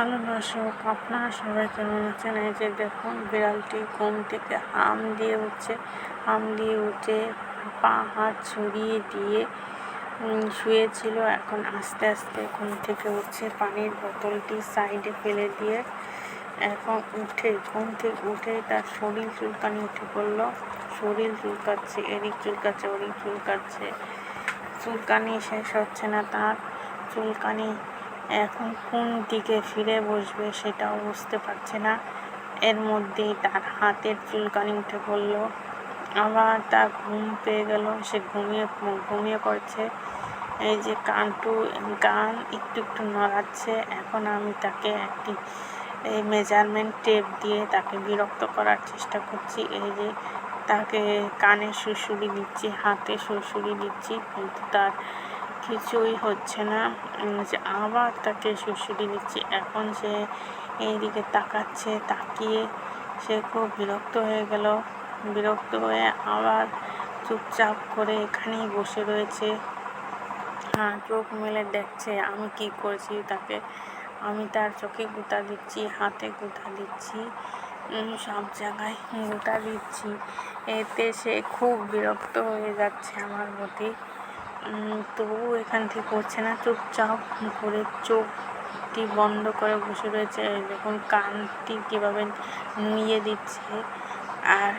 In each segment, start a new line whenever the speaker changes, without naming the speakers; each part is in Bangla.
হ্যালো দর্শক, আপনারা সবাই কেমন আছেন? এই যে দেখুন, বিড়ালটি ঘুম থেকে হাম দিয়ে উঠে পা হাত ছড়িয়ে দিয়ে শুয়েছিল। এখন আস্তে আস্তে ঘুম থেকে উঠছে, পানির বোতলটি সাইডে ফেলে দিয়ে এখন ঘুম থেকে উঠে তার শরীর চুলকানি উঠে পড়লো। শরীর চুলকাচ্ছে, এদিক চুলকাচ্ছে, ওদিক চুলকাচ্ছে, চুলকানি শেষ হচ্ছে না তার। চুলকানি এখন কোন দিকে ফিরে বসবে সেটাও বুঝতে পারছে না। এর মধ্যেই তার হাতের চুলকানি উঠে পড়ল। আবার তার ঘুম পেয়ে গেল, সে ঘুমিয়ে পড়ছে। এই যে কান একটু একটু নড়াচ্ছে। এখন আমি তাকে একটি মেজারমেন্ট টেপ দিয়ে তাকে বিরক্ত করার চেষ্টা করছি। এই যে তাকে কানে সুড়সুড়ি দিচ্ছি, হাতে সুড়সুড়ি দিচ্ছি, কিন্তু তার কিছুই হচ্ছে না। আবার তাকে সুড়সুড়ি দিচ্ছি। এখন সে এইদিকে তাকাচ্ছে, তাকিয়ে সে খুব বিরক্ত হয়ে গেল। বিরক্ত হয়ে আবার চুপচাপ করে এখানেই বসে রয়েছে। চোখ মেলে দেখছে আমি কি করছি তাকে। আমি তার চোখে গুঁতা দিচ্ছি, হাতে গুঁতা দিচ্ছি, সব জায়গায় গুঁতা দিচ্ছি। এতে সে খুব বিরক্ত হয়ে যাচ্ছে আমার প্রতি। তবু এখান থেকে উঠছে না, চুপচাপ করে চোখটি বন্ধ করে বসে রয়েছে। দেখুন কানটি কীভাবে নুইয়ে দিচ্ছে। আর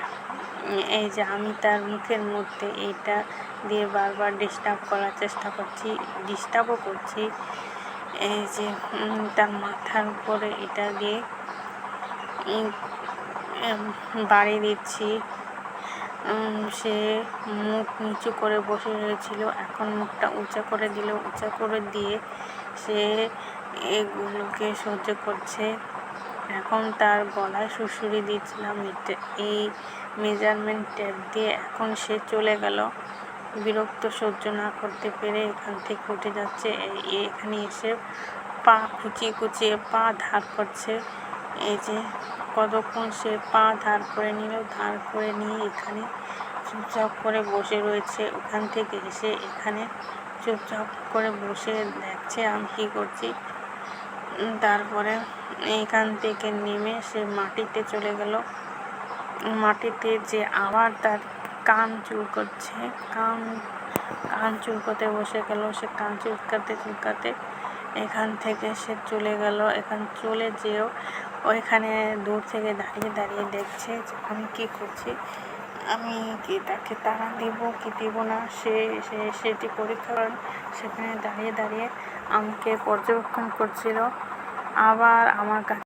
এই যে আমি তার মুখের মধ্যে এইটা দিয়ে বারবার ডিস্টার্বও করছি। এই যে তার মাথার উপরে এটা দিয়ে বাড়ি দিচ্ছি। সে মুখ নিচু করে বসে রয়েছিল, এখন মুখটা উঁচা করে দিয়ে সে এগুলোকে সহ্য করছে। এখন তার গলায় সুড়সুড়ি দিয়েছিলাম এই মেজারমেন্ট টেপ দিয়ে। এখন সে চলে গেল, বিরক্ত সহ্য না করতে পেরে এখান থেকে উঠে যাচ্ছে। এখানে এসে পা কুচিয়ে পা ধার করছে। এই যে কতক্ষণ সে পা ধার করে নিয়ে এখানে চুপচাপ করে বসে রয়েছে। ওখান থেকে এসে এখানে চুপচাপ করে বসে দেখছে আমি কী করছি। তারপরে এখান থেকে নেমে সে মাটিতে চলে গেল। মাটিতে যে আবার তার কান চুলকোতে বসে গেল। সে কান চুলকাতে এখান থেকে সে চলে গেল। চলে যেও ওইখানে দূর থেকে দাঁড়িয়ে দেখছে যে আমি কি করছি। আমি কি তাকে তাড়া দিব কি দিব না সেটি পরীক্ষা করেন। সেখানে দাঁড়িয়ে আমাকে পর্যবেক্ষণ করছিল। আবার আমার কাছে